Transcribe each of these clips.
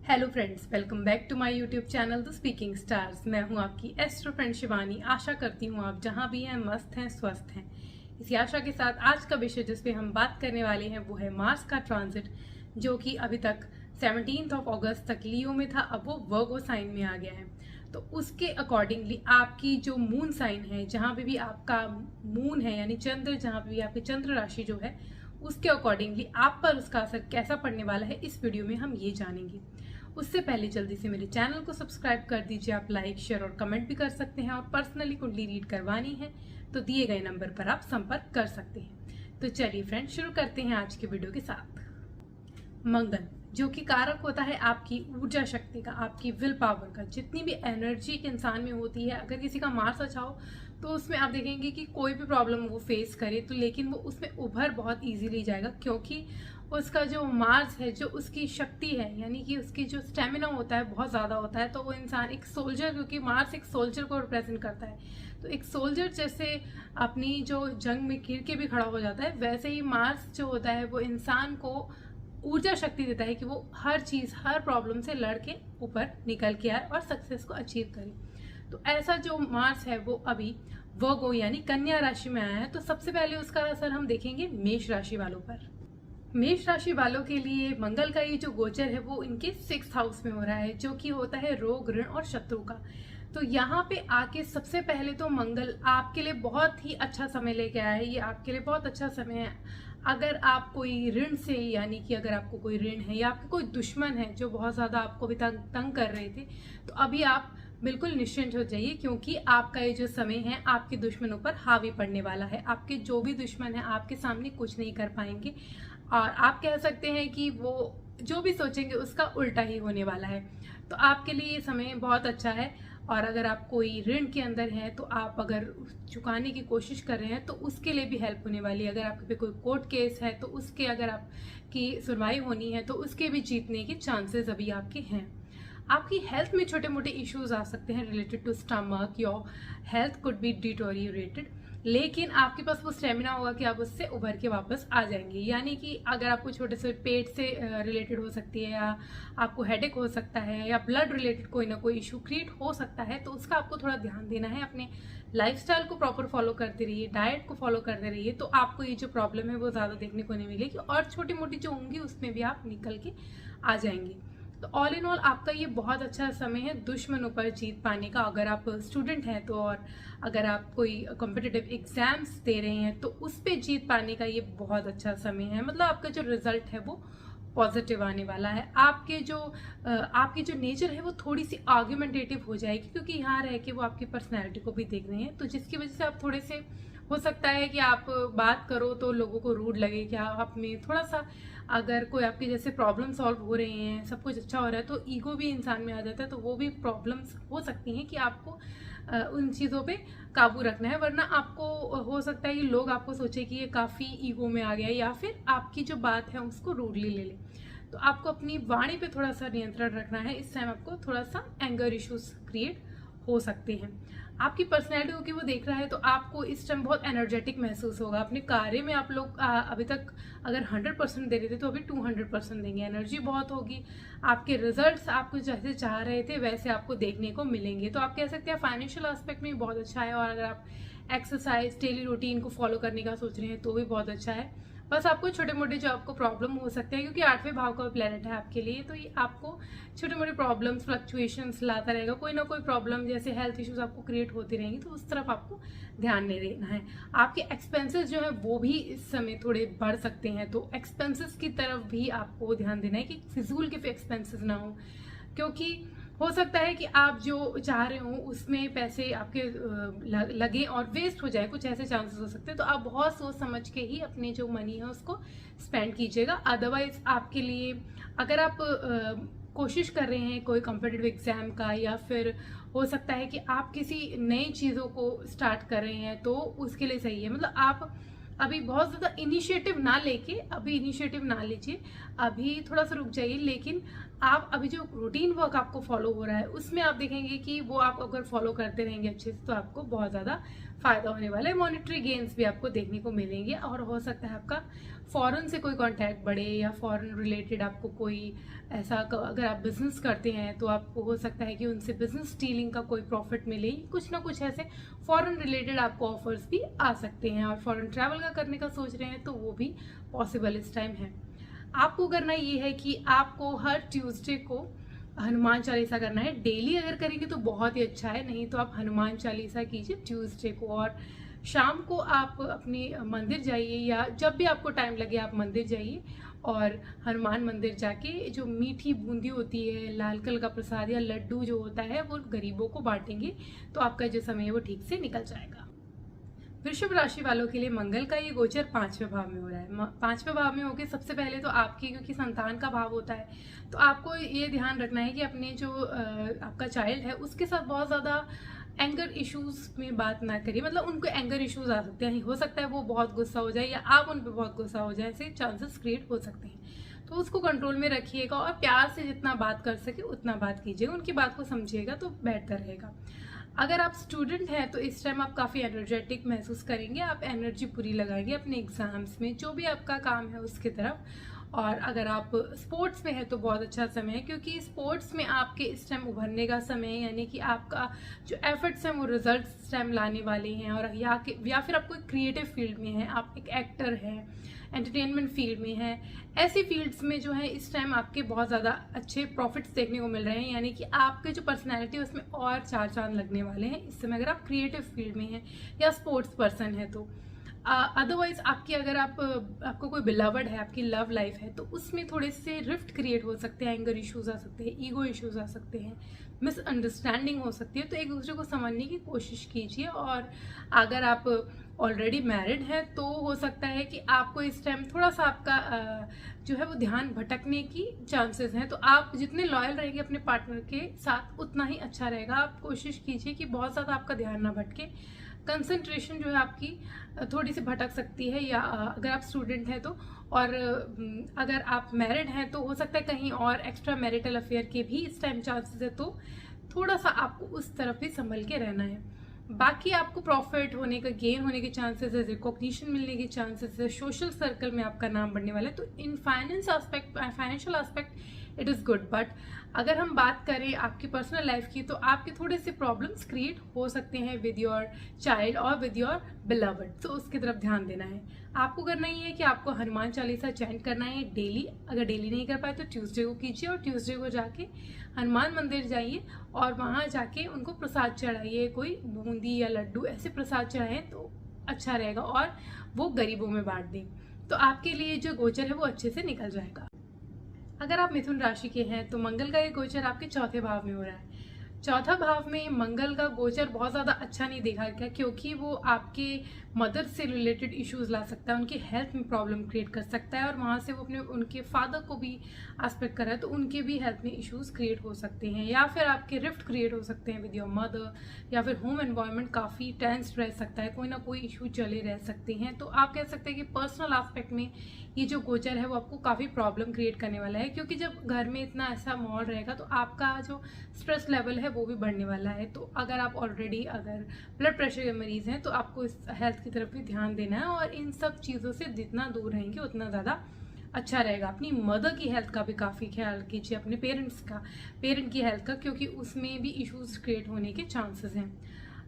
Hello friends, welcome back to my YouTube channel the speaking stars. मैं हूं आपकी astro friend Shivani. आशा करती हूं आप जहां भी हैं मस्त हैं, स्वस्थ हैं। इसी आशा के साथ आज का विषय जिस पे हम बात करने वाले हैं वो है मार्स का ट्रांजिट, जो कि अभी तक 17 अगस्त तक लियो में था, अब वो वर्गो साइन में आ गया है। तो उसके अकॉर्डिंगली आपकी जो मून साइन है, जहां पे भी आपका मून है यानी चंद्र, जहां पे भी आपकी चंद्र राशि जो है, उसके अकॉर्डिंगली आप पर उसका असर कैसा पड़ने वाला है, इस वीडियो में हम ये जानेंगे। उससे पहले जल्दी से मेरे चैनल को सब्सक्राइब कर दीजिए। आप लाइक, शेयर और कमेंट भी कर सकते हैं, और पर्सनली कुंडली रीड करवानी है तो दिए गए नंबर पर आप संपर्क कर सकते हैं। तो चलिए फ्रेंड्स, शुरू करते हैं आज के वीडियो के साथ। मंगल, जो कि कारक होता है आपकी ऊर्जा शक्ति का, आपकी विल पावर का, जितनी भी एनर्जी एक इंसान में होती है, अगर किसी का मार्स अच्छा हो तो उसमें आप देखेंगे कि कोई भी प्रॉब्लम वो फेस करे तो लेकिन वो उसमें उभर बहुत इजीली जाएगा, क्योंकि उसका जो मार्स है, जो उसकी शक्ति है, यानी कि उसकी जो स्टेमिना होता है बहुत ज़्यादा होता है। तो वो इंसान एक सोल्जर, क्योंकि मार्स एक सोल्जर को रिप्रेजेंट करता है, तो एक सोल्जर जैसे अपनी जो जंग में गिर के भी खड़ा हो जाता है, वैसे ही मार्स जो होता है वो इंसान को ऊर्जा शक्ति देता है कि वो हर चीज़, हर प्रॉब्लम से लड़ के ऊपर निकल के आए और सक्सेस को अचीव करे। तो ऐसा जो मार्स है वो अभी वर्गो यानी कन्या राशि में आया है। तो सबसे पहले उसका असर हम देखेंगे मेष राशि वालों पर। मेष राशि वालों के लिए मंगल का ये जो गोचर है वो इनके 6th हाउस में हो रहा है, जो कि होता है रोग, ऋण और शत्रु का। तो यहाँ पे आके सबसे पहले तो मंगल आपके लिए बहुत ही अच्छा समय लेके आया है। ये आपके लिए बहुत अच्छा समय है। अगर आप कोई ऋण से, यानी कि अगर आपको कोई ऋण है या आपके कोई दुश्मन है जो बहुत ज़्यादा आपको भी तंग कर रहे थे, तो अभी आप बिल्कुल निश्चिंत हो जाइए, क्योंकि आपका ये जो समय है आपके दुश्मनों पर हावी पड़ने वाला है। आपके जो भी दुश्मन है आपके सामने कुछ नहीं कर पाएंगे, और आप कह सकते हैं कि वो जो भी सोचेंगे उसका उल्टा ही होने वाला है। तो आपके लिए ये समय बहुत अच्छा है। और अगर आप कोई ऋण के अंदर हैं तो आप अगर चुकाने की कोशिश कर रहे हैं तो उसके लिए भी हेल्प होने वाली है। अगर आपके पे कोई कोर्ट केस है तो उसके, अगर आपकी सुनवाई होनी है तो उसके भी जीतने के चांसेस अभी आपके हैं। आपकी हेल्थ में छोटे मोटे इश्यूज आ सकते हैं related to stomach, your health could be deteriorated, लेकिन आपके पास वो स्टेमिना होगा कि आप उससे उभर के वापस आ जाएंगे। यानी कि अगर आपको छोटे से पेट से रिलेटेड हो सकती है, या आपको हेडेक हो सकता है, या ब्लड रिलेटेड कोई ना कोई इशू क्रिएट हो सकता है, तो उसका आपको थोड़ा ध्यान देना है। अपने लाइफस्टाइल को प्रॉपर फॉलो करते रहिए, डाइट को फॉलो करते रहिए, तो आपको ये जो प्रॉब्लम है वो ज़्यादा देखने को नहीं मिलेगी, और छोटी मोटी जो होंगी उसमें भी आप निकल के आ जाएंगे। तो ऑल इन ऑल आपका ये बहुत अच्छा समय है दुश्मनों पर जीत पाने का। अगर आप स्टूडेंट हैं तो, और अगर आप कोई कॉम्पिटिटिव एग्जाम्स दे रहे हैं तो उस पर जीत पाने का ये बहुत अच्छा समय है। मतलब आपका जो रिजल्ट है वो पॉजिटिव आने वाला है। आपकी जो नेचर है वो थोड़ी सी आर्ग्यूमेंटेटिव हो जाएगी, क्योंकि यहाँ रह के वो आपकी पर्सनैलिटी को भी देख रहे हैं, तो जिसकी वजह से आप थोड़े से, हो सकता है कि आप बात करो तो लोगों को रूड लगे, कि आप में थोड़ा सा, अगर कोई आपके जैसे प्रॉब्लम सॉल्व हो रहे हैं, सब कुछ अच्छा हो रहा है, तो ईगो भी इंसान में आ जाता है, तो वो भी प्रॉब्लम्स हो सकती हैं कि आपको उन चीज़ों पे काबू रखना है। वरना आपको हो सकता है कि लोग आपको सोचे कि ये काफ़ी ईगो में आ गया, या फिर आपकी जो बात है उसको रूडली ले ले। तो आपको अपनी वाणी पे थोड़ा सा नियंत्रण रखना है। इस टाइम आपको थोड़ा सा एंगर इश्यूज क्रिएट हो सकते हैं। आपकी पर्सनैलिटी को कि वो देख रहा है, तो आपको इस टाइम बहुत एनर्जेटिक महसूस होगा। अपने कार्य में आप लोग अभी तक अगर 100% दे रहे थे तो अभी 200% देंगे। एनर्जी बहुत होगी, आपके रिजल्ट्स आपको जैसे चाह रहे थे वैसे आपको देखने को मिलेंगे। तो आप कह सकते हैं फाइनेंशियल एस्पेक्ट में बहुत अच्छा है, और अगर आप एक्सरसाइज, डेली रूटीन को फॉलो करने का सोच रहे हैं तो भी बहुत अच्छा है। बस आपको छोटे मोटे जो आपको प्रॉब्लम हो सकते हैं, क्योंकि 8वें भाव का प्लेनेट है आपके लिए, तो ये आपको छोटे मोटे प्रॉब्लम्स, फ्लक्चुएशंस लाता रहेगा। कोई ना कोई प्रॉब्लम, जैसे हेल्थ इश्यूज आपको क्रिएट होती रहेंगी, तो उस तरफ आपको ध्यान नहीं देना है। आपके एक्सपेंसेस जो है वो भी इस समय थोड़े बढ़ सकते हैं, तो एक्सपेंसेस की तरफ भी आपको ध्यान देना है कि फिजूल के एक्सपेंसेस ना हो, क्योंकि हो सकता है कि आप जो चाह रहे हो उसमें पैसे आपके लगे और वेस्ट हो जाए, कुछ ऐसे चांसेस हो सकते हैं। तो आप बहुत सोच समझ के ही अपने जो मनी है उसको स्पेंड कीजिएगा। अदरवाइज आपके लिए, अगर आप कोशिश कर रहे हैं कोई कॉम्पिटिटिव एग्जाम का, या फिर हो सकता है कि आप किसी नई चीज़ों को स्टार्ट कर रहे हैं, तो उसके लिए सही है। मतलब आप अभी बहुत ज़्यादा इनिशिएटिव ना लीजिए, अभी थोड़ा सा रुक जाइए, लेकिन आप अभी जो रूटीन वर्क आपको फॉलो हो रहा है उसमें आप देखेंगे कि वो आप अगर फॉलो करते रहेंगे अच्छे से तो आपको बहुत ज़्यादा फायदा होने वाला है। मॉनेटरी गेन्स भी आपको देखने को मिलेंगे और हो सकता है आपका फॉरेन से कोई कांटेक्ट बढ़े या फॉरेन रिलेटेड आपको कोई ऐसा, अगर आप बिजनेस करते हैं तो आपको हो सकता है कि उनसे बिजनेस डीलिंग का कोई प्रॉफिट मिले। कुछ ना कुछ ऐसे फॉरेन रिलेटेड आपको ऑफर्स भी आ सकते हैं और फॉरेन ट्रैवल का करने का सोच रहे हैं तो वो भी पॉसिबल इस टाइम है। आपको करना ये है कि आपको हर ट्यूसडे को हनुमान चालीसा करना है। डेली अगर करेंगे तो बहुत ही अच्छा है, नहीं तो आप हनुमान चालीसा कीजिए ट्यूसडे को। और शाम को आप अपने मंदिर जाइए या जब भी आपको टाइम लगे आप मंदिर जाइए और हनुमान मंदिर जाके जो मीठी बूंदी होती है, लाल कलर का प्रसाद या लड्डू जो होता है वो गरीबों को बांटेंगे तो आपका जो समय है वो ठीक से निकल जाएगा। वृषभ राशि वालों के लिए मंगल का ये गोचर 5वें भाव में हो रहा है। 5वें भाव में होके सबसे पहले तो आपकी, क्योंकि संतान का भाव होता है, तो आपको ये ध्यान रखना है कि अपने जो आपका चाइल्ड है उसके साथ बहुत ज़्यादा एंगर इश्यूज में बात ना करिए। मतलब उनको एंगर इश्यूज आ सकते हैं, हो सकता है वो बहुत गुस्सा हो जाए या आप उन पर बहुत गुस्सा हो जाए, ऐसे चांसेस क्रिएट हो सकते हैं। तो उसको कंट्रोल में रखिएगा और प्यार से जितना बात कर सके उतना बात कीजिएगा, उनकी बात को समझिएगा तो बेहतर रहेगा। अगर आप स्टूडेंट हैं तो इस टाइम आप काफ़ी एनर्जेटिक महसूस करेंगे, आप एनर्जी पूरी लगाएंगे अपने एग्जाम्स में, जो भी आपका काम है उसकी तरफ। और अगर आप स्पोर्ट्स में है तो बहुत अच्छा समय है, क्योंकि स्पोर्ट्स में आपके इस टाइम उभरने का समय है, यानी कि आपका जो एफर्ट्स हैं वो रिजल्ट इस टाइम लाने वाले हैं। और या फिर आप कोई क्रिएटिव फील्ड में हैं, आप एक एक्टर हैं, एंटरटेनमेंट फील्ड में है, ऐसी फील्ड्स में जो है इस टाइम आपके बहुत ज़्यादा अच्छे प्रॉफिट्स देखने को मिल रहे हैं, यानी कि आपके जो पर्सनैलिटी है उसमें और चार चांद लगने वाले हैं इस समय, अगर आप क्रिएटिव फील्ड में हैं या स्पोर्ट्स पर्सन है तो। अदरवाइज आपकी, अगर आपको कोई बिलवड है, आपकी लव लाइफ है, तो उसमें थोड़े से रिफ्ट क्रिएट हो सकते हैं, एंगर इश्यूज आ सकते हैं, ईगो इश्यूज आ सकते हैं, मिसअंडरस्टैंडिंग हो सकती है। तो एक दूसरे को समझने की कोशिश कीजिए। और अगर आप ऑलरेडी मैरिड है तो हो सकता है कि आपको इस टाइम थोड़ा सा आपका जो है वो ध्यान भटकने की चांसेस हैं, तो आप जितने लॉयल रहेंगे अपने पार्टनर के साथ उतना ही अच्छा रहेगा। आप कोशिश कीजिए कि बहुत ज़्यादा आपका ध्यान ना भटके, कंसंट्रेशन जो है आपकी थोड़ी सी भटक सकती है, या अगर आप स्टूडेंट हैं तो। और अगर आप मैरिड हैं तो हो सकता है कहीं और एक्स्ट्रा मैरिटल अफेयर के भी इस टाइम चांसेस है, तो थोड़ा सा आपको उस तरफ भी संभल के रहना है। बाकी आपको प्रॉफिट होने का, गेन होने के चांसेस है, रिकॉग्निशन मिलने के चांसेस है, सोशल सर्कल में आपका नाम बढ़ने वाला है। तो in financial aspect it is good. But अगर हम बात करें आपकी पर्सनल लाइफ की तो आपके थोड़े से प्रॉब्लम्स क्रिएट हो सकते हैं विद योर चाइल्ड और विद योर बिलवड, तो उसकी तरफ ध्यान देना है। आपको करना ही है कि आपको हनुमान चालीसा चैंट करना है डेली। अगर डेली नहीं कर पाए तो ट्यूसडे को कीजिए, और ट्यूसडे को जाके हनुमान मंदिर जाइए और वहाँ जाके उनको प्रसाद चढ़ाइए, कोई बूंदी या लड्डू ऐसे प्रसाद चढ़ाएं तो अच्छा रहेगा, और वो गरीबों में बांट दें, तो आपके लिए जो गोचर है वो अच्छे से निकल जाएगा। अगर आप मिथुन राशि के हैं तो मंगल का ये गोचर आपके चौथे भाव में हो रहा है। चौथा भाव में मंगल का गोचर बहुत ज़्यादा अच्छा नहीं देखा गया, क्योंकि वो आपके मदर से रिलेटेड इश्यूज ला सकता है, उनकी हेल्थ में प्रॉब्लम क्रिएट कर सकता है, और वहाँ से वो उनके फादर को भी एस्पेक्ट कर रहा है, तो उनके भी हेल्थ में इश्यूज क्रिएट हो सकते हैं, या फिर आपके रिफ्ट क्रिएट हो सकते हैं विद योर मदर, या फिर होम एनवायरनमेंट काफ़ी टेंस रह सकता है, कोई ना कोई इशू चले रह सकते हैं। तो आप कह सकते हैं कि पर्सनल एस्पेक्ट में ये जो गोचर है वो आपको काफ़ी प्रॉब्लम क्रिएट करने वाला है, क्योंकि जब घर में इतना ऐसा माहौल रहेगा तो आपका जो स्ट्रेस लेवल है वो भी बढ़ने वाला है। तो अगर आप ऑलरेडी अगर ब्लड प्रेशर के मरीज़ हैं तो आपको इस हेल्थ की तरफ भी ध्यान देना है, और इन सब चीज़ों से जितना दूर रहेंगे उतना ज़्यादा अच्छा रहेगा। अपनी मदर की हेल्थ का भी काफ़ी ख्याल कीजिए, अपने पेरेंट की हेल्थ का, क्योंकि उसमें भी इश्यूज क्रिएट होने के चांसेस हैं।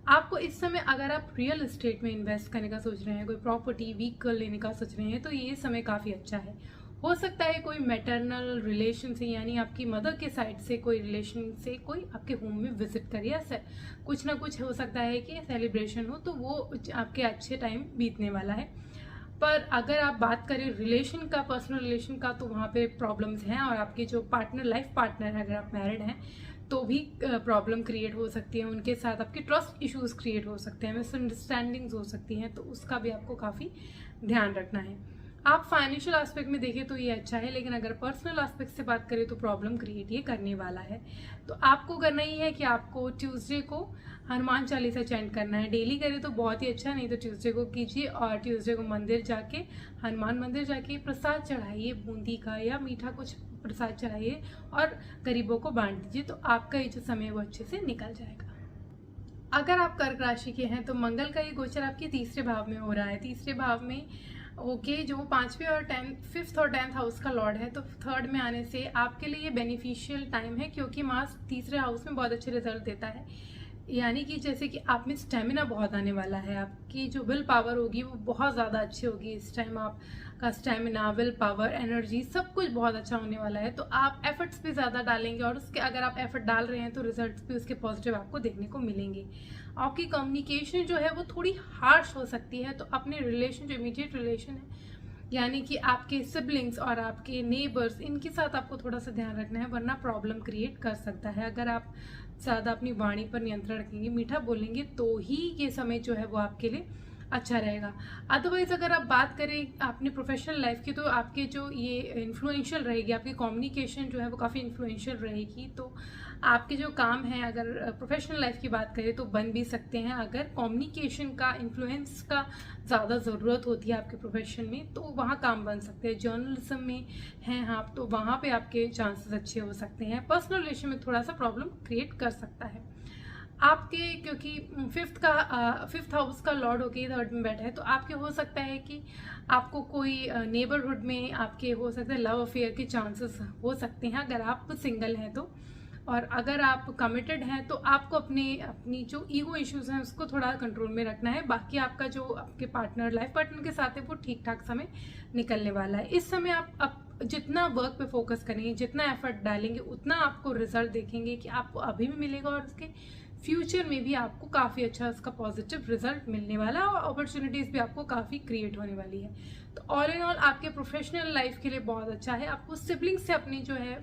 आपको इस समय, अगर आप रियल एस्टेट में इन्वेस्ट करने का सोच रहे हैं, कोई प्रॉपर्टी व्हीकल लेने का सोच रहे हैं, तो ये समय काफ़ी अच्छा है। हो सकता है कोई मैटरनल रिलेशन से, यानी आपकी मदर के साइड से कोई रिलेशन से कोई आपके होम में विजिट करे, या कुछ ना कुछ हो सकता है कि सेलिब्रेशन हो, तो वो आपके अच्छे टाइम बीतने वाला है। पर अगर आप बात करें रिलेशन का, पर्सनल रिलेशन का, तो वहाँ पे प्रॉब्लम्स हैं, और आपके जो लाइफ पार्टनर है, अगर आप मैरिड हैं तो भी प्रॉब्लम क्रिएट हो सकती है, उनके साथ आपके ट्रस्ट इश्यूज क्रिएट हो सकते हैं, मिसअंडरस्टैंडिंग्स हो सकती हैं, तो उसका भी आपको काफ़ी ध्यान रखना है। आप फाइनेंशियल एस्पेक्ट में देखें तो ये अच्छा है, लेकिन अगर पर्सनल एस्पेक्ट से बात करें तो प्रॉब्लम क्रिएट ये करने वाला है। तो आपको करना ही है कि आपको ट्यूसडे को हनुमान चालीसा चैंट करना है। डेली करें तो बहुत ही अच्छा, नहीं तो ट्यूसडे को कीजिए और ट्यूसडे को मंदिर जाके, हनुमान मंदिर जाके प्रसाद चढ़ाइए, बूंदी का या मीठा कुछ प्रसाद चढ़ाइए और गरीबों को बांट दीजिए। तो आपका ये जो समय है वो अच्छे से निकल जाएगा। अगर आप कर्क राशि के हैं तो मंगल का ये गोचर आपके तीसरे भाव में हो रहा है। तीसरे भाव में जो 5वें और 5th और 10th हाउस का लॉर्ड है, तो 3rd में आने से आपके लिए ये बेनिफिशियल टाइम है, क्योंकि मार्स तीसरे हाउस में बहुत अच्छे रिजल्ट देता है। यानी कि जैसे कि आप में स्टेमिना बहुत आने वाला है, आपकी जो विल पावर होगी वो बहुत ज़्यादा अच्छी होगी। इस टाइम आपका स्टेमिना, विल पावर, एनर्जी सब कुछ बहुत अच्छा होने वाला है। तो आप एफर्ट्स भी ज़्यादा डालेंगे और उसके अगर आप एफर्ट डाल रहे हैं तो रिजल्ट्स भी उसके पॉजिटिव आपको देखने को मिलेंगे। आपकी कम्युनिकेशन जो है वो थोड़ी हार्श हो सकती है, तो अपने रिलेशन, जो इमीडिएट रिलेशन है यानी कि आपके सिबलिंग्स और आपके नेबर्स, इनके साथ आपको थोड़ा सा ध्यान रखना है, वरना प्रॉब्लम क्रिएट कर सकता है। अगर आप ज़्यादा अपनी वाणी पर नियंत्रण रखेंगे, मीठा बोलेंगे, तो ही ये समय जो है वो आपके लिए अच्छा रहेगा। अदरवाइज अगर आप बात करें अपनी प्रोफेशनल लाइफ की, तो आपके जो ये इन्फ्लुएंशियल रहेगी, आपकी कम्युनिकेशन जो है वो काफ़ी इन्फ्लुएंशियल रहेगी। तो आपके जो काम हैं, अगर प्रोफेशनल लाइफ की बात करें तो बन भी सकते हैं। अगर कम्युनिकेशन का, इन्फ्लुएंस का ज़्यादा ज़रूरत होती है आपके प्रोफेशन में, तो वहाँ काम बन सकते हैं। जर्नलिज्म में हैं आप, तो वहाँ पे आपके चांसेस अच्छे हो सकते हैं। पर्सनल रिलेशन में थोड़ा सा प्रॉब्लम क्रिएट कर सकता है आपके, क्योंकि 5th हाउस का लॉर्ड होके 3rd में बैठा है, तो आपके हो सकता है कि आपको कोई नेबरहुड में आपके हो सकता है लव अफेयर के चांसेस हो सकते हैं, अगर आप सिंगल हैं तो। और अगर आप कमिटेड हैं तो आपको अपनी जो ईगो इश्यूज हैं उसको थोड़ा कंट्रोल में रखना है। बाकी आपका जो आपके पार्टनर, लाइफ पार्टनर के साथ है, वो ठीक ठाक समय निकलने वाला है। इस समय आप जितना वर्क पे फोकस करेंगे, जितना एफर्ट डालेंगे, उतना आपको रिजल्ट देखेंगे कि आपको अभी भी मिलेगा और उसके फ्यूचर में भी आपको काफ़ी अच्छा उसका पॉजिटिव रिजल्ट मिलने वाला है और अपॉर्चुनिटीज़ भी आपको काफ़ी क्रिएट होने वाली है। तो ऑल इन ऑल आपके प्रोफेशनल लाइफ के लिए बहुत अच्छा है। आपको सिबलिंग से अपनी जो है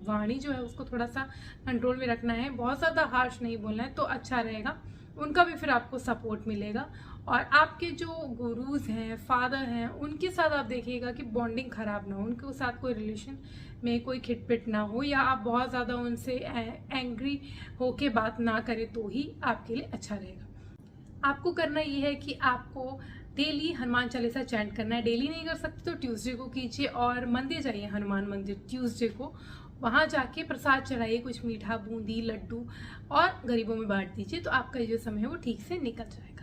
वाणी जो है उसको थोड़ा सा कंट्रोल में रखना है, बहुत ज़्यादा हार्श नहीं बोलना है, तो अच्छा रहेगा। उनका भी फिर आपको सपोर्ट मिलेगा। और आपके जो गुरुज हैं, फादर हैं, उनके साथ आप देखिएगा कि बॉन्डिंग खराब ना हो, उनके साथ कोई रिलेशन में कोई खिटपिट ना हो, या आप बहुत ज़्यादा उनसे एंग्री होके बात ना करें, तो ही आपके लिए अच्छा रहेगा। आपको करना ये है कि आपको डेली हनुमान चालीसा चैंट करना है। डेली नहीं कर सकते तो ट्यूसडे को कीजिए और मंदिर जाइए, हनुमान मंदिर ट्यूसडे को, वहाँ जाके प्रसाद चढ़ाइए, कुछ मीठा, बूंदी, लड्डू, और गरीबों में बांट दीजिए। तो आपका जो समय है वो ठीक से निकल जाएगा।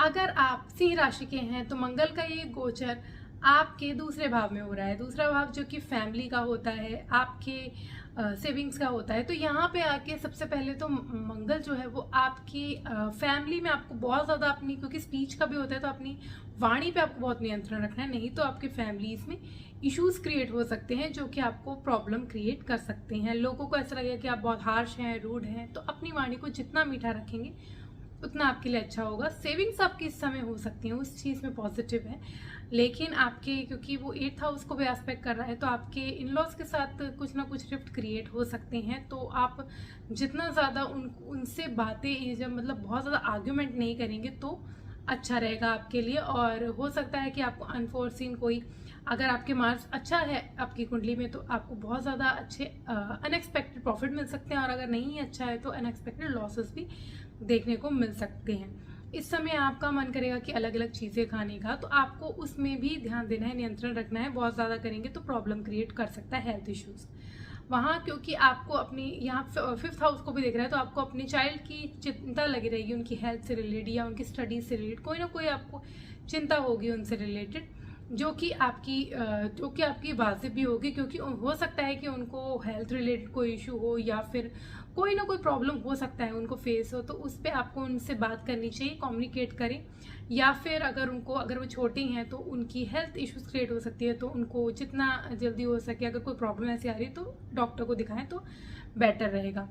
अगर आप सिंह राशि के हैं तो मंगल का ये गोचर आपके दूसरे भाव में हो रहा है। दूसरा भाव जो कि फैमिली का होता है, आपके सेविंग्स का होता है। तो यहाँ पे आके सबसे पहले तो मंगल जो है वो आपकी फैमिली में आपको बहुत ज़्यादा अपनी, क्योंकि स्पीच का भी होता है, तो अपनी वाणी पे आपको बहुत नियंत्रण रखना है, नहीं तो आपके फैमिलीज में इश्यूज क्रिएट हो सकते हैं जो कि आपको प्रॉब्लम क्रिएट कर सकते हैं। लोगों को ऐसा लगेगा कि आप बहुत हार्श हैं, रूड हैं, तो अपनी वाणी को जितना मीठा रखेंगे उतना आपके लिए अच्छा होगा। सेविंग्स आपकी इस समय हो सकती हैं, उस चीज़ में पॉजिटिव है, लेकिन आपके क्योंकि वो 8th हाउस को भी एस्पेक्ट कर रहा है, तो आपके इन लॉज के साथ कुछ ना कुछ रिफ्ट क्रिएट हो सकते हैं। तो आप जितना ज़्यादा उनसे बातें, जब मतलब बहुत ज़्यादा आर्ग्यूमेंट नहीं करेंगे तो अच्छा रहेगा आपके लिए। और हो सकता है कि आपको अनफोर्सिन कोई, अगर आपके मार्क्स अच्छा है आपकी कुंडली में, तो आपको बहुत ज़्यादा अच्छे अनएक्सपेक्टेड प्रॉफिट मिल सकते हैं, और अगर नहीं अच्छा है तो अनएक्सपेक्टेड लॉसेस भी देखने को मिल सकते हैं। इस समय आपका मन करेगा कि अलग अलग चीज़ें खाने का, तो आपको उसमें भी ध्यान देना है, नियंत्रण रखना है। बहुत ज़्यादा करेंगे तो प्रॉब्लम क्रिएट कर सकता है, हेल्थ इश्यूज़ वहाँ, क्योंकि आपको अपनी यहाँ 5th हाउस को भी देख रहा है, तो आपको अपने चाइल्ड की चिंता लगी रहेगी, उनकी हेल्थ से रिलेटेड या उनकी स्टडीज से रिलेटेड कोई ना कोई आपको चिंता होगी उनसे रिलेटेड, जो कि आपकी वाजिब भी होगी, क्योंकि हो सकता है कि उनको हेल्थ रिलेटेड कोई इशू हो या फिर कोई ना कोई प्रॉब्लम हो सकता है उनको फेस हो, तो उस पर आपको उनसे बात करनी चाहिए, कम्युनिकेट करें। या फिर अगर वो छोटी हैं तो उनकी हेल्थ इश्यूज क्रिएट हो सकती है, तो उनको जितना जल्दी हो सके अगर कोई प्रॉब्लम ऐसी आ रही है तो डॉक्टर को दिखाएं तो बेटर रहेगा।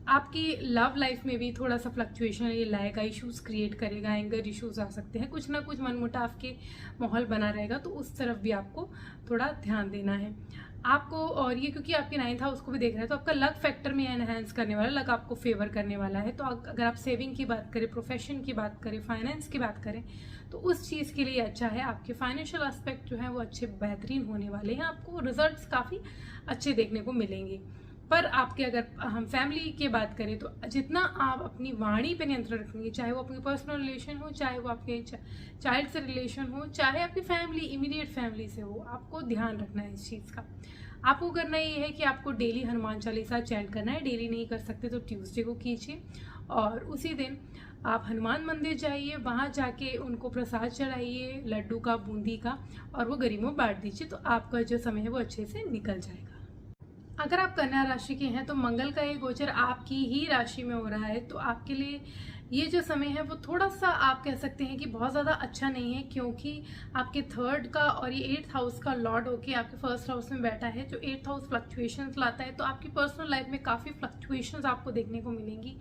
आपकी लव लाइफ में भी थोड़ा सा फ्लक्चुएशन ये लाएगा, इश्यूज क्रिएट करेगा, एंगर इश्यूज आ सकते हैं, कुछ ना कुछ मनमुटाव के माहौल बना रहेगा, तो उस तरफ भी आपको थोड़ा ध्यान देना है। आपको, और ये क्योंकि आपके 9th हाउस को भी देख रहा है तो आपका लक फैक्टर में एनहेंस करने वाला, लक आपको फेवर करने वाला है। तो अगर आप सेविंग की बात करें, प्रोफेशन की बात करें, फाइनेंस की बात करें, तो उस चीज़ के लिए अच्छा है। आपके फाइनेंशियल एस्पेक्ट जो है वो अच्छे बेहतरीन होने वाले हैं, आपको रिजल्ट्स काफ़ी अच्छे देखने को मिलेंगे। पर आपके अगर हम फैमिली की बात करें तो जितना आप अपनी वाणी पे नियंत्रण रखेंगे, चाहे वो अपनी पर्सनल रिलेशन हो, चाहे वो आपके चाइल्ड से रिलेशन हो, चाहे आपकी फैमिली इमीडिएट फैमिली से हो, आपको ध्यान रखना है इस चीज़ का। आपको करना ये है कि आपको डेली हनुमान चालीसा चैंट करना है। डेली नहीं कर सकते तो ट्यूसडे को कीजिए, और उसी दिन आप हनुमान मंदिर जाइए, वहाँ जाके उनको प्रसाद चढ़ाइए, लड्डू का, बूंदी का, और वो गरीबों में बांट दीजिए। तो आपका जो समय है वो अच्छे से निकल जाएगा। अगर आप कन्या राशि के हैं तो मंगल का ये गोचर आपकी ही राशि में हो रहा है, तो आपके लिए ये जो समय है वो थोड़ा सा आप कह सकते हैं कि बहुत ज़्यादा अच्छा नहीं है, क्योंकि आपके 3rd का और ये 8th हाउस का लॉर्ड होके आपके 1st हाउस में बैठा है, जो 8th हाउस फ्लक्चुएशंस लाता है। तो आपकी पर्सनल लाइफ में काफ़ी फ्लक्चुएशंस आपको देखने को मिलेंगी।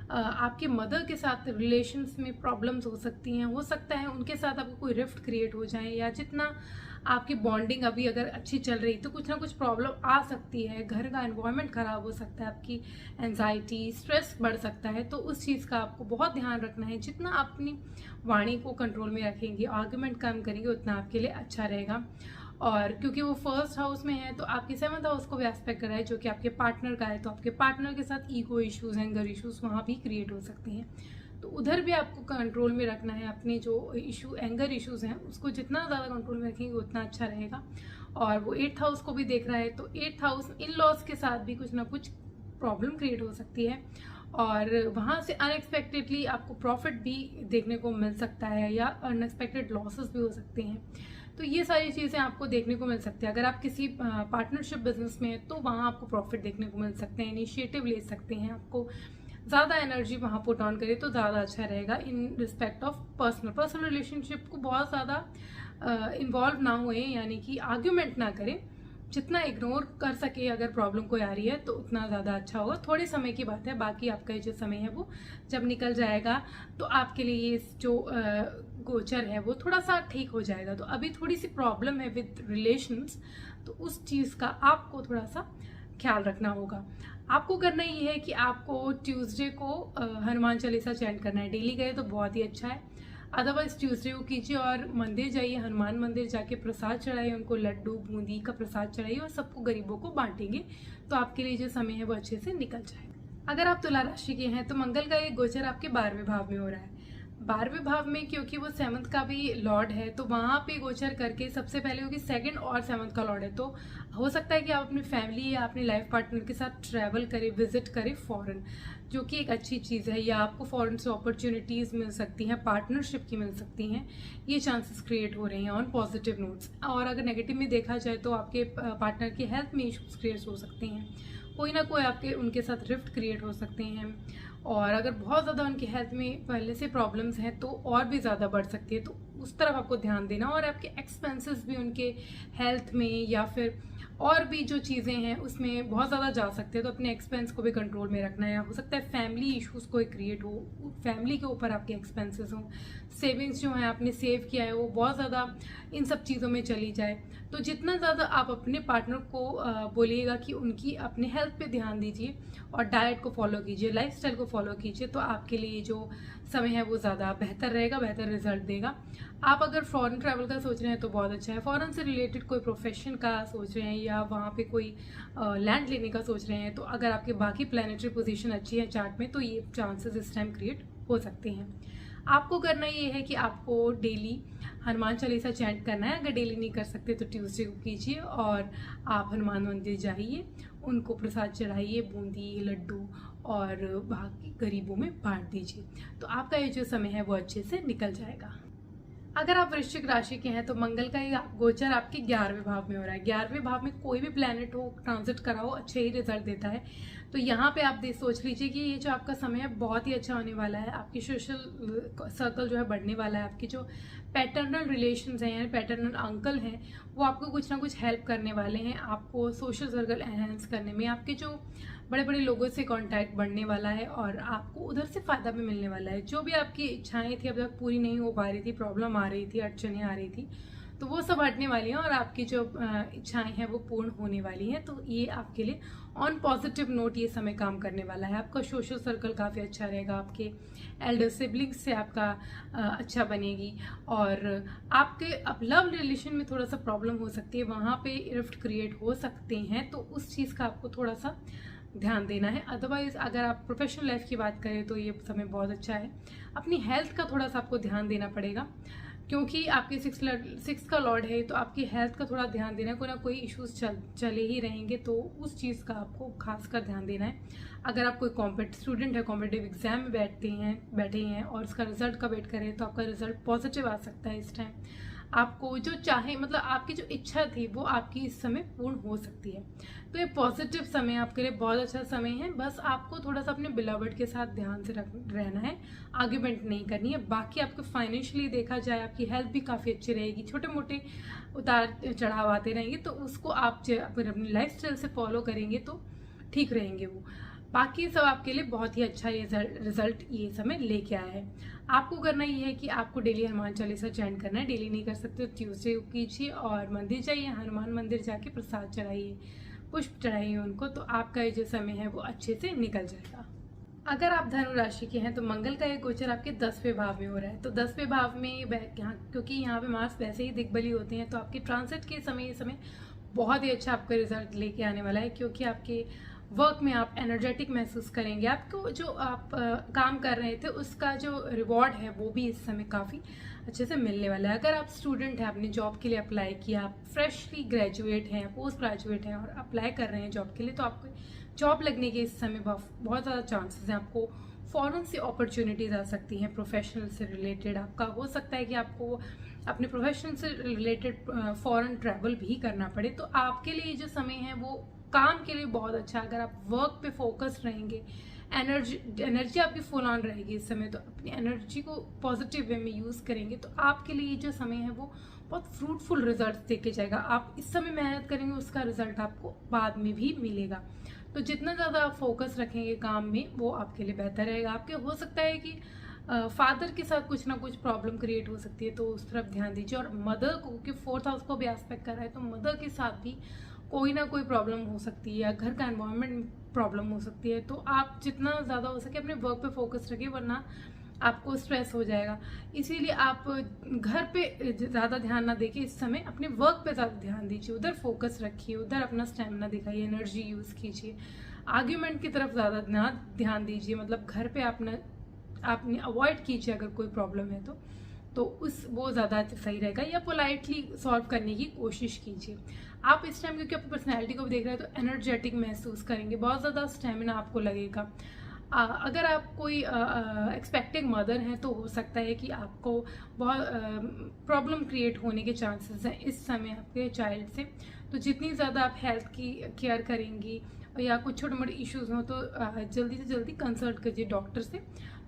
आपके मदर के साथ रिलेशंस में प्रॉब्लम्स हो सकती हैं, हो सकता है उनके साथ आपको कोई रिफ्ट क्रिएट हो जाए, या जितना आपकी बॉन्डिंग अभी अगर अच्छी चल रही तो कुछ ना कुछ प्रॉब्लम आ सकती है, घर का एनवायरनमेंट खराब हो सकता है, आपकी एंजाइटी, स्ट्रेस बढ़ सकता है। तो उस चीज़ का आपको बहुत ध्यान रखना है। जितना आप अपनी वाणी को कंट्रोल में रखेंगे, आर्गुमेंट कम करेंगे, उतना आपके लिए अच्छा रहेगा। और क्योंकि वो 1st हाउस में है तो आपके 7th हाउस को भी एस्पेक्ट कर रहा है, जो कि आपके पार्टनर का है, तो आपके पार्टनर के साथ ईगो इश्यूज, एंगर इश्यूज वहाँ भी क्रिएट हो सकते हैं। तो उधर भी आपको कंट्रोल में रखना है। अपने जो इशू, एंगर इश्यूज हैं, उसको जितना ज़्यादा कंट्रोल में रखेंगे उतना अच्छा रहेगा। और वो 8th हाउस को भी देख रहा है, तो 8th हाउस इन लॉज के साथ भी कुछ ना कुछ प्रॉब्लम क्रिएट हो सकती है, और वहाँ से अनएक्सपेक्टेडली आपको प्रॉफिट भी देखने को मिल सकता है, या अनएक्सपेक्टेड लॉसेस भी हो सकते हैं। तो ये सारी चीज़ें आपको देखने को मिल सकती है। अगर आप किसी पार्टनरशिप बिजनेस में हैं तो वहाँ आपको प्रॉफिट देखने को मिल सकते हैं, इनिशिएटिव ले सकते हैं, आपको ज़्यादा एनर्जी वहाँ पुट ऑन करें तो ज़्यादा अच्छा रहेगा। In respect of personal relationship को बहुत ज़्यादा इन्वॉल्व ना हुए, यानी कि आर्ग्यूमेंट ना करें। जितना इग्नोर कर सके अगर प्रॉब्लम कोई आ रही है तो उतना ज़्यादा अच्छा होगा। थोड़े समय की बात है, बाकी आपका ये जो समय है वो जब निकल जाएगा तो आपके लिए ये जो गोचर है वो थोड़ा सा ठीक हो जाएगा। तो अभी थोड़ी सी प्रॉब्लम है विद रिलेशंस, तो उस चीज़ का आपको थोड़ा सा ख्याल रखना होगा। आपको करना ये है कि आपको ट्यूसडे को हनुमान चालीसा चैंट करना है। डेली गए तो बहुत ही अच्छा है, अदरवाइज ट्यूसडे को कीजिए और मंदिर जाइए, हनुमान मंदिर जाके प्रसाद चढ़ाइए, उनको लड्डू बूंदी का प्रसाद चढ़ाइए और सबको गरीबों को बांटेंगे। तो आपके लिए जो समय है वो अच्छे से निकल जाएगा। अगर आप तुला राशि के हैं तो मंगल का एक गोचर आपके 12वें भाव में हो रहा है। 12वें भाव में क्योंकि वो 7th का भी लॉर्ड है, तो वहाँ पे गोचर करके सबसे पहले क्योंकि 2nd और 7th का लॉर्ड है, तो हो सकता है कि आप अपनी फैमिली या अपने लाइफ पार्टनर के साथ ट्रैवल करें, विजिट करें फॉरेन, जो कि एक अच्छी चीज़ है, या आपको फॉरेन से अपॉर्चुनिटीज़ मिल सकती हैं, पार्टनरशिप की मिल सकती हैं। ये चांसेस क्रिएट हो रहे हैं ऑन पॉजिटिव नोट्स। और अगर नेगेटिव में देखा जाए तो आपके पार्टनर की हेल्थ में इश्यूज क्रिएट हो सकते हैं, कोई ना कोई आपके उनके साथ रिफ्ट क्रिएट हो सकते हैं, और अगर बहुत ज़्यादा उनकी हेल्थ में पहले से प्रॉब्लम्स हैं तो और भी ज़्यादा बढ़ सकती है। तो उस तरफ आपको ध्यान देना, और आपके एक्सपेंसेस भी उनके हेल्थ में या फिर और भी जो चीज़ें हैं उसमें बहुत ज़्यादा जा सकते हैं। तो अपने एक्सपेंस को भी कंट्रोल में रखना है। हो सकता है फैमिली इश्यूज़ कोई क्रिएट हो, फैमिली के ऊपर आपके एक्सपेंसेस हों, सेविंग्स जो है आपने सेव किया है वो बहुत ज़्यादा इन सब चीज़ों में चली जाए। तो जितना ज़्यादा आप अपने पार्टनर को बोलिएगा कि उनकी अपने हेल्थ पे ध्यान दीजिए और डाइट को फॉलो कीजिए, लाइफस्टाइल को फॉलो कीजिए, तो आपके लिए जो समय है वो ज़्यादा बेहतर रहेगा, बेहतर रिजल्ट देगा। आप अगर फॉरेन ट्रैवल का सोच रहे हैं तो बहुत अच्छा है। फॉरेन से रिलेटेड कोई प्रोफेशन का सोच रहे हैं या वहाँ पे कोई लैंड लेने का सोच रहे हैं, तो अगर आपके बाकी प्लानिटरी पोजीशन अच्छी है चार्ट में तो ये चांसेस इस टाइम क्रिएट हो सकते हैं। आपको करना ये है कि आपको डेली हनुमान चालीसा चैंट करना है। अगर डेली नहीं कर सकते तो ट्यूसडे को कीजिए, और आप हनुमान मंदिर जाइए, उनको प्रसाद चढ़ाइए, बूंदी, लड्डू, और बाकी गरीबों में बांट दीजिए। तो आपका ये जो समय है वो अच्छे से निकल जाएगा। अगर आप वृश्चिक राशि के हैं तो मंगल का ये गोचर आपके 11वें भाव में हो रहा है। 11वें भाव में कोई भी प्लैनेट हो, ट्रांजिट करा हो, अच्छे ही रिजल्ट देता है। तो यहाँ पे आप सोच लीजिए कि ये जो आपका समय है बहुत ही अच्छा होने वाला है। आपकी सोशल सर्कल जो है बढ़ने वाला है। आपकी जो पैटर्नल रिलेशंस हैं यानी पैटर्नल अंकल हैं वो आपको कुछ ना कुछ हेल्प करने वाले हैं, आपको सोशल सर्कल एनहेंस करने में। आपके जो बड़े बड़े लोगों से कांटेक्ट बढ़ने वाला है और आपको उधर से फ़ायदा भी मिलने वाला है। जो भी आपकी इच्छाएं थी अब तक पूरी नहीं हो पा रही थी, प्रॉब्लम आ रही थी, अड़चनें आ रही थी, तो वो सब हटने वाली हैं और आपकी जो इच्छाएं हैं वो पूर्ण होने वाली हैं। तो ये आपके लिए ऑन पॉजिटिव नोट ये समय काम करने वाला है। आपका सोशल सर्कल काफ़ी अच्छा रहेगा, आपके एल्डर सिबलिंग्स से आपका अच्छा बनेगी, और आपके अब लव रिलेशन में थोड़ा सा प्रॉब्लम हो सकती है, वहाँ पे रिफ्ट क्रिएट हो सकते हैं, तो उस चीज़ का आपको थोड़ा सा ध्यान देना है। अदरवाइज अगर आप प्रोफेशनल लाइफ की बात करें तो ये समय बहुत अच्छा है। अपनी हेल्थ का थोड़ा सा आपको ध्यान देना पड़ेगा, क्योंकि आपके सिक्स का लॉर्ड है, तो आपकी हेल्थ का थोड़ा ध्यान देना है। कोई ना कोई इश्यूज चले ही रहेंगे, तो उस चीज़ का आपको खासकर ध्यान देना है। अगर आप कोई स्टूडेंट है, कॉम्पिटिटिव एग्जाम में बैठे हैं और उसका रिजल्ट का वेट करें, तो आपका रिजल्ट पॉजिटिव आ सकता है। इस टाइम आपको जो चाहे, मतलब आपकी जो इच्छा थी वो आपकी इस समय पूर्ण हो सकती है। तो ये पॉजिटिव समय आपके लिए बहुत अच्छा समय है। बस आपको थोड़ा सा अपने बिलवर्ड के साथ ध्यान से रहना है, आर्ग्यूमेंट नहीं करनी है। बाकी आपको फाइनेंशियली देखा जाए, आपकी हेल्थ भी काफ़ी अच्छी रहेगी। छोटे मोटे उतार चढ़ाव आते रहेंगे, तो उसको आप अगर अपनी लाइफ स्टाइल से फॉलो करेंगे तो ठीक रहेंगे वो। बाकी सब आपके लिए बहुत ही अच्छा ये रिजल्ट ये समय लेके आया है। आपको करना ये है कि आपको डेली हनुमान चालीसा चैंट करना है। डेली नहीं कर सकते तो ट्यूसडे को कीजिए, और मंदिर जाइए, हनुमान मंदिर जाके प्रसाद चढ़ाइए, पुष्प चढ़ाइए उनको, तो आपका ये जो समय है वो अच्छे से निकल जाएगा। अगर आप धनु राशि के हैं तो मंगल का एक गोचर आपके 10वें भाव में हो रहा है। तो 10वें भाव में यहाँ, क्योंकि यहाँ पे मार्स वैसे ही दिग्बली होते हैं, तो आपके ट्रांसिट के समय ये समय बहुत ही अच्छा आपका रिजल्ट लेके आने वाला है, क्योंकि आपके वर्क में आप एनर्जेटिक महसूस करेंगे। आपको जो आप काम कर रहे थे उसका जो रिवॉर्ड है वो भी इस समय काफ़ी अच्छे से मिलने वाला है। अगर आप स्टूडेंट हैं, आपने जॉब के लिए अप्लाई किया, आप फ्रेशली ग्रेजुएट हैं, पोस्ट ग्रेजुएट हैं और अप्लाई कर रहे हैं जॉब के लिए, तो आपको जॉब लगने के इस समय बहुत ज़्यादा चांसेस हैं। आपको फ़ौरन से अपॉर्चुनिटीज़ आ सकती हैं प्रोफेशनल से रिलेटेड। आपका हो सकता है कि आपको अपने प्रोफेशन से रिलेटेड फ़ौरन ट्रैवल भी करना पड़े। तो आपके लिए जो समय है वो काम के लिए बहुत अच्छा। अगर आप वर्क पे फोकस रहेंगे, एनर्जी आपकी फुल ऑन रहेगी इस समय, तो अपनी एनर्जी को पॉजिटिव वे में यूज़ करेंगे, तो आपके लिए जो समय है वो बहुत फ्रूटफुल रिजल्ट देके जाएगा। आप इस समय मेहनत करेंगे, उसका रिजल्ट आपको बाद में भी मिलेगा। तो जितना ज़्यादा आप फोकस रखेंगे काम में, वो आपके लिए बेहतर रहेगा। आपके हो सकता है कि फादर के साथ कुछ ना कुछ प्रॉब्लम क्रिएट हो सकती है, तो उस तरफ ध्यान दीजिए। और मदर को, क्योंकि 4th हाउस को भी एस्पेक्ट कर रहा है, तो मदर के साथ भी कोई ना कोई प्रॉब्लम हो सकती है, या घर का एनवायरनमेंट में प्रॉब्लम हो सकती है। तो आप जितना ज़्यादा हो सके अपने वर्क पे फोकस रखिए, वरना आपको स्ट्रेस हो जाएगा। इसीलिए आप घर पे ज़्यादा ध्यान ना देके इस समय अपने वर्क पे ज़्यादा ध्यान दीजिए, उधर फोकस रखिए, उधर अपना स्टेमिना दिखाइए, एनर्जी यूज़ कीजिए। आर्ग्यूमेंट की तरफ ज़्यादा ना ध्यान दीजिए, मतलब घर पे आपने अवॉइड कीजिए अगर कोई प्रॉब्लम है तो वो ज़्यादा सही रहेगा, या पोलाइटली सॉल्व करने की कोशिश कीजिए। आप इस टाइम, क्योंकि अपनी पर्सनैलिटी को भी देख रहे हैं, तो एनर्जेटिक महसूस करेंगे, बहुत ज़्यादा स्टेमिना आपको लगेगा। अगर आप कोई एक्सपेक्टिंग मदर हैं तो हो सकता है कि आपको बहुत प्रॉब्लम क्रिएट होने के चांसेस हैं इस समय आपके चाइल्ड से। तो जितनी ज़्यादा आप हेल्थ की केयर करेंगी, या कुछ छोटे मोटे इश्यूज हों, तो जल्दी से जल्दी कंसल्ट कीजिए डॉक्टर से,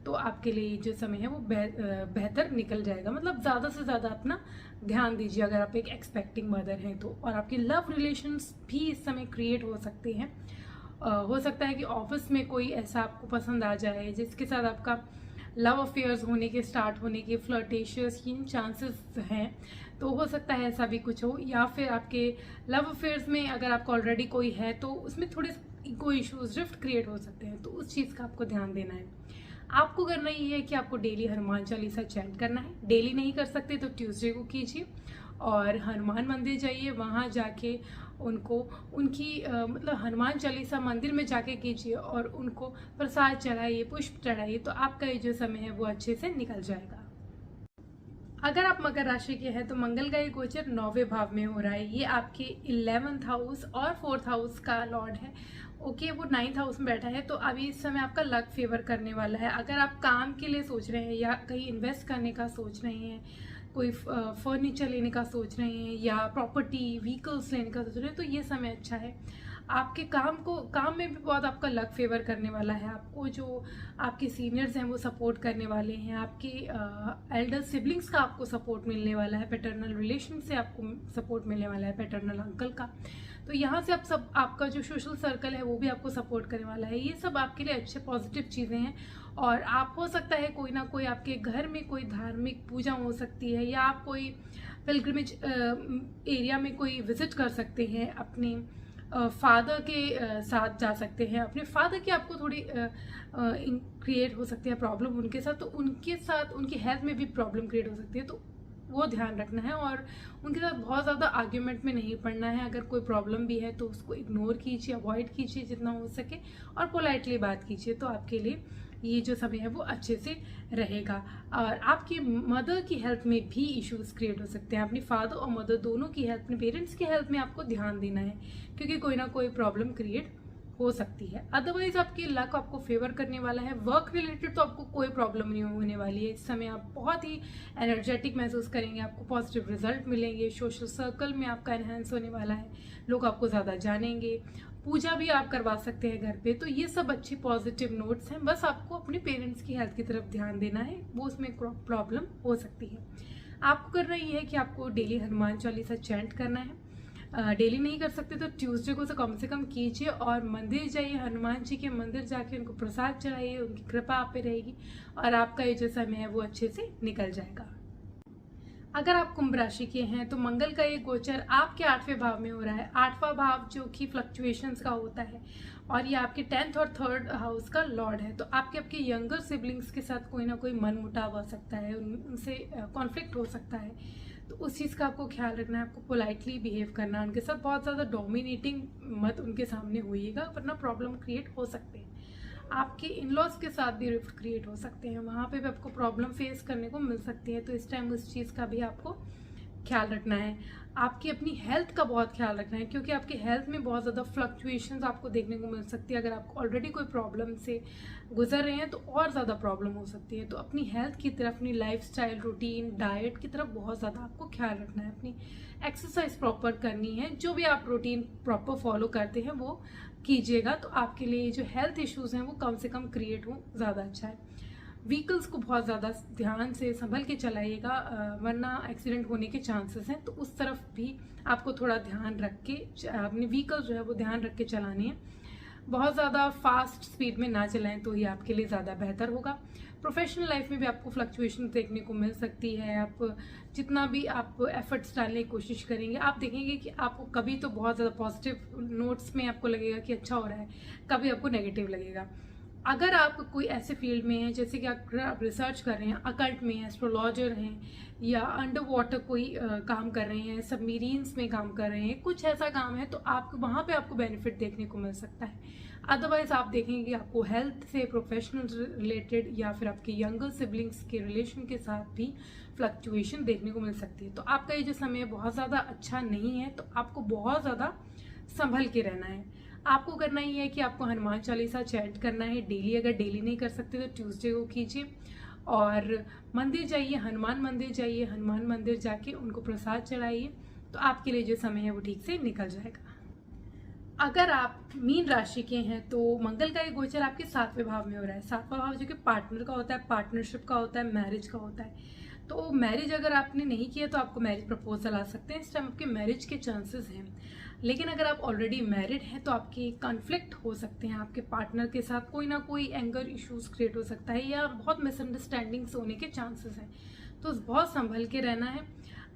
तो आपके लिए जो समय है वो बेहतर निकल जाएगा। मतलब ज़्यादा से ज़्यादा अपना ध्यान दीजिए अगर आप एक एक्सपेक्टिंग मदर हैं तो। और आपके लव रिलेशंस भी इस समय क्रिएट हो सकते हैं। हो सकता है कि ऑफिस में कोई ऐसा आपको पसंद आ जाए जिसके साथ आपका लव अफेयर्स होने के, स्टार्ट होने के, फ्लर्टेशियस इन चांसेस हैं, तो हो सकता है ऐसा भी कुछ हो। या फिर आपके लव अफेयर्स में अगर आपका ऑलरेडी कोई है तो उसमें थोड़े ईगो इश्यूज, रिफ्ट क्रिएट हो सकते हैं, तो उस चीज़ का आपको ध्यान देना है। आपको करना ये है कि आपको डेली हनुमान चालीसा चैंट करना है। डेली नहीं कर सकते तो ट्यूसडे को कीजिए, और हनुमान मंदिर जाइए, वहाँ जाके उनकी मतलब हनुमान चालीसा मंदिर में जाके कीजिए, और उनको प्रसाद चढ़ाइए, पुष्प चढ़ाइए, तो आपका ये जो समय है वो अच्छे से निकल जाएगा। अगर आप मकर राशि के हैं तो मंगल का ये गोचर 9वें भाव में हो रहा है। ये आपके 11th हाउस और 4th हाउस का लॉर्ड है। ओके, वो 9th हाउस में बैठा है, तो अभी इस समय आपका लक फेवर करने वाला है। अगर आप काम के लिए सोच रहे हैं, या कहीं इन्वेस्ट करने का सोच रहे हैं, कोई फर्नीचर लेने का सोच रहे हैं, या प्रॉपर्टी व्हीकल्स लेने का सोच रहे हैं, तो ये समय अच्छा है। आपके काम में भी बहुत आपका लक फेवर करने वाला है। आपको जो आपके सीनियर्स हैं वो सपोर्ट करने वाले हैं, आपके एल्डर सिबलिंग्स का आपको सपोर्ट मिलने वाला है, पैटर्नल रिलेशन से आपको सपोर्ट मिलने वाला है, पैटर्नल अंकल का। तो यहाँ से आपका जो सोशल सर्कल है वो भी आपको सपोर्ट करने वाला है। ये सब आपके लिए अच्छे पॉजिटिव चीज़ें हैं। और आप हो सकता है कोई ना कोई आपके घर में कोई धार्मिक पूजा हो सकती है, या आप कोई पिलग्रिमेज एरिया में कोई विजिट कर सकते हैं, अपने फादर के साथ जा सकते हैं। अपने फादर की आपको थोड़ी क्रिएट हो सकती है प्रॉब्लम उनके साथ, तो उनके साथ उनकी हेल्थ में भी प्रॉब्लम क्रिएट हो सकती है, तो वो ध्यान रखना है। और उनके साथ बहुत ज़्यादा आर्ग्यूमेंट में नहीं पड़ना है। अगर कोई प्रॉब्लम भी है तो उसको इग्नोर कीजिए, अवॉइड कीजिए जितना हो सके, और पोलाइटली बात कीजिए, तो आपके लिए ये जो समय है वो अच्छे से रहेगा। और आपकी मदर की हेल्थ में भी इश्यूज क्रिएट हो सकते हैं। अपनी फादर और मदर दोनों की हेल्थ में, पेरेंट्स की हेल्थ में आपको ध्यान देना है, क्योंकि कोई ना कोई प्रॉब्लम क्रिएट हो सकती है। अदरवाइज आपकी लक आपको फेवर करने वाला है। वर्क रिलेटेड तो आपको कोई प्रॉब्लम नहीं होने वाली है। इस समय आप बहुत ही एनर्जेटिक महसूस करेंगे, आपको पॉजिटिव रिजल्ट मिलेंगे, सोशल सर्कल में आपका एनहेंस होने वाला है, लोग आपको ज़्यादा जानेंगे, पूजा भी आप करवा सकते हैं घर पे। तो ये सब अच्छी पॉजिटिव नोट्स हैं। बस आपको अपने पेरेंट्स की हेल्थ की तरफ ध्यान देना है, वो उसमें प्रॉब्लम हो सकती है। आपको करना ये है कि आपको डेली हनुमान चालीसा चैंट करना है। डेली नहीं कर सकते तो ट्यूसडे को तो कम से कम कीजिए, और मंदिर जाइए, हनुमान जी के मंदिर जाके उनको प्रसाद चढ़ाइए, उनकी कृपा आप पे रहेगी, और आपका ये जो समय है वो अच्छे से निकल जाएगा। अगर आप कुंभ राशि के हैं तो मंगल का ये गोचर आपके 8वें भाव में हो रहा है। 8वां भाव जो कि फ्लक्चुएशंस का होता है, और ये आपके 10th और 3rd हाउस का लॉर्ड है। तो आपके यंगर सिबलिंग्स के साथ कोई ना कोई मनमुटाव हो सकता है, उनसे कॉन्फ्लिक्ट हो सकता है। तो उस चीज़ का आपको ख्याल रखना है, आपको पोलाइटली बिहेव करना है, उनके साथ बहुत ज़्यादा डोमिनेटिंग मत उनके सामने होइएगा, वरना प्रॉब्लम क्रिएट हो सकते हैं। आपके इन लॉज के साथ भी रिफ्ट क्रिएट हो सकते हैं, वहाँ पे भी आपको प्रॉब्लम फेस करने को मिल सकती है। तो इस टाइम उस चीज़ का भी आपको ख्याल रखना है। आपकी अपनी हेल्थ का बहुत ख्याल रखना है, क्योंकि आपकी हेल्थ में बहुत ज़्यादा फ्लक्चुएशंस आपको देखने को मिल सकती है। अगर आप ऑलरेडी कोई प्रॉब्लम से गुजर रहे हैं तो और ज़्यादा प्रॉब्लम हो सकती है। तो अपनी हेल्थ की तरफ, अपनी लाइफस्टाइल, रूटीन, डाइट की तरफ बहुत ज़्यादा आपको ख्याल रखना है। अपनी एक्सरसाइज प्रॉपर करनी है, जो भी आप रूटीन प्रॉपर फॉलो करते हैं वो कीजिएगा, तो आपके लिए जो हेल्थ इश्यूज़ हैं वो कम से कम क्रिएट हो, ज़्यादा अच्छा है। व्हीकल्स को बहुत ज़्यादा ध्यान से संभल के चलाइएगा, वरना एक्सीडेंट होने के चांसेस हैं। तो उस तरफ भी आपको थोड़ा ध्यान रख के अपने व्हीकल जो है वो ध्यान रख के चलानी है। बहुत ज़्यादा फास्ट स्पीड में ना चलाएं तो ही आपके लिए ज़्यादा बेहतर होगा। प्रोफेशनल लाइफ में भी आपको फ्लक्चुएशन देखने को मिल सकती है। आप जितना भी आप एफर्ट्स डालने की कोशिश करेंगे, आप देखेंगे कि आपको कभी तो बहुत ज़्यादा पॉजिटिव नोट्स में आपको लगेगा कि अच्छा हो रहा है, कभी आपको नेगेटिव लगेगा। अगर आप कोई ऐसे फील्ड में हैं जैसे कि आप रिसर्च कर रहे हैं, अकल्ट में हैं, एस्ट्रोलॉजर हैं, या अंडर वाटर कोई काम कर रहे हैं, सबमरीन्स में काम कर रहे हैं, कुछ ऐसा काम है, तो आप वहाँ पे आपको बेनिफिट देखने को मिल सकता है। अदरवाइज आप देखेंगे आपको हेल्थ से, प्रोफेशनल रिलेटेड, या फिर आपके यंगर सिबलिंग्स के रिलेशन के साथ भी फ्लक्चुएशन देखने को मिल सकती है। तो आपका ये जो समय बहुत ज़्यादा अच्छा नहीं है, तो आपको बहुत ज़्यादा संभल के रहना है। आपको करना ही है कि आपको हनुमान चालीसा चैंट करना है डेली। अगर डेली नहीं कर सकते तो ट्यूसडे को कीजिए, और मंदिर जाइए, हनुमान मंदिर जाइए, हनुमान मंदिर जाके उनको प्रसाद चढ़ाइए, तो आपके लिए जो समय है वो ठीक से निकल जाएगा। अगर आप मीन राशि के हैं तो मंगल का ये गोचर आपके 7वें भाव में हो रहा है। 7वां भाव जो कि पार्टनर का होता है, पार्टनरशिप का होता है, मैरिज का होता है। तो मैरिज अगर आपने नहीं किया तो आपको मैरिज प्रपोजल आ सकते हैं। इस टाइम आपके मैरिज के चांसेस हैं। लेकिन अगर आप ऑलरेडी मैरिड हैं तो आपके कॉन्फ्लिक्ट हो सकते हैं, आपके पार्टनर के साथ कोई ना कोई एंगर इश्यूज क्रिएट हो सकता है, या बहुत मिसअंडरस्टैंडिंग्स होने के चांसेस हैं। तो बहुत संभल के रहना है।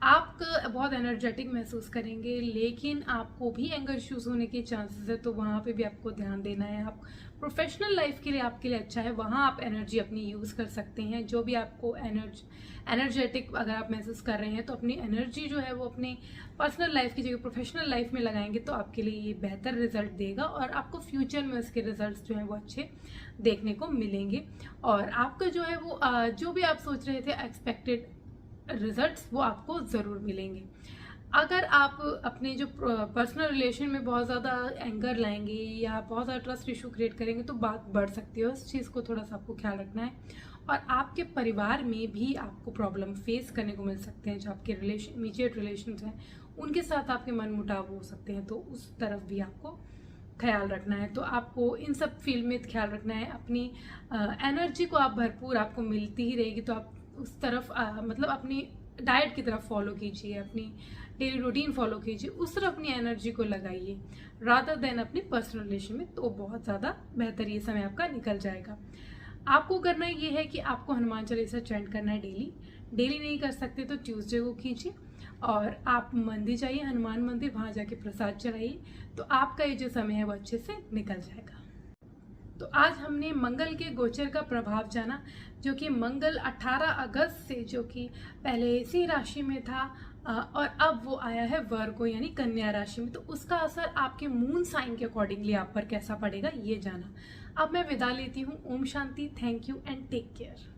आप बहुत एनर्जेटिक महसूस करेंगे, लेकिन आपको भी एंगर इश्यूज होने के चांसेस है, तो वहाँ पे भी आपको ध्यान देना है। आप प्रोफेशनल लाइफ के लिए आपके लिए अच्छा है, वहाँ आप एनर्जी अपनी यूज़ कर सकते हैं। जो भी आपको एनर्जेटिक अगर आप महसूस कर रहे हैं तो अपनी एनर्जी जो है वो अपने पर्सनल लाइफ की जगह प्रोफेशनल लाइफ में लगाएंगे, तो आपके लिए ये बेहतर रिजल्ट देगा, और आपको फ्यूचर में उसके रिजल्ट्स जो हैं वो अच्छे देखने को मिलेंगे। और आपका जो है वो जो भी आप सोच रहे थे एक्सपेक्टेड रिजल्ट्स, वो आपको ज़रूर मिलेंगे। अगर आप अपने जो पर्सनल रिलेशन में बहुत ज़्यादा एंगर लाएंगे या बहुत ज़्यादा ट्रस्ट इशू क्रिएट करेंगे तो बात बढ़ सकती है। उस चीज़ को थोड़ा सा आपको ख्याल रखना है। और आपके परिवार में भी आपको प्रॉब्लम फेस करने को मिल सकते हैं। जो आपके इमीडिएट रिलेशन हैं उनके साथ आपके मनमुटाव हो सकते हैं, तो उस तरफ भी आपको ख्याल रखना है। तो आपको इन सब फील्ड में ख्याल रखना है। अपनी एनर्जी को आप भरपूर आपको मिलती ही रहेगी, तो आप उस तरफ मतलब अपनी डाइट की तरफ फॉलो कीजिए, अपनी डेली रूटीन फॉलो कीजिए, उस तरफ अपनी एनर्जी को लगाइए रादर देन अपनी पर्सनल रिलेशन में। तो बहुत ज़्यादा बेहतर ये समय आपका निकल जाएगा। आपको करना ये है कि आपको हनुमान चालीसा चैंट करना है डेली नहीं कर सकते तो ट्यूसडे को कीजिए, और आप मंदिर जाइए, हनुमान मंदिर, वहाँ जाके प्रसाद चढ़ाइए, तो आपका ये जो समय है वो अच्छे से निकल जाएगा। तो आज हमने मंगल के गोचर का प्रभाव जाना, जो कि मंगल 18 अगस्त से, जो कि पहले इसी राशि में था और अब वो आया है वर्गो यानी कन्या राशि में, तो उसका असर आपके मून साइन के अकॉर्डिंगली आप पर कैसा पड़ेगा ये जाना। अब मैं विदा लेती हूँ। ओम शांति, thank you and take care.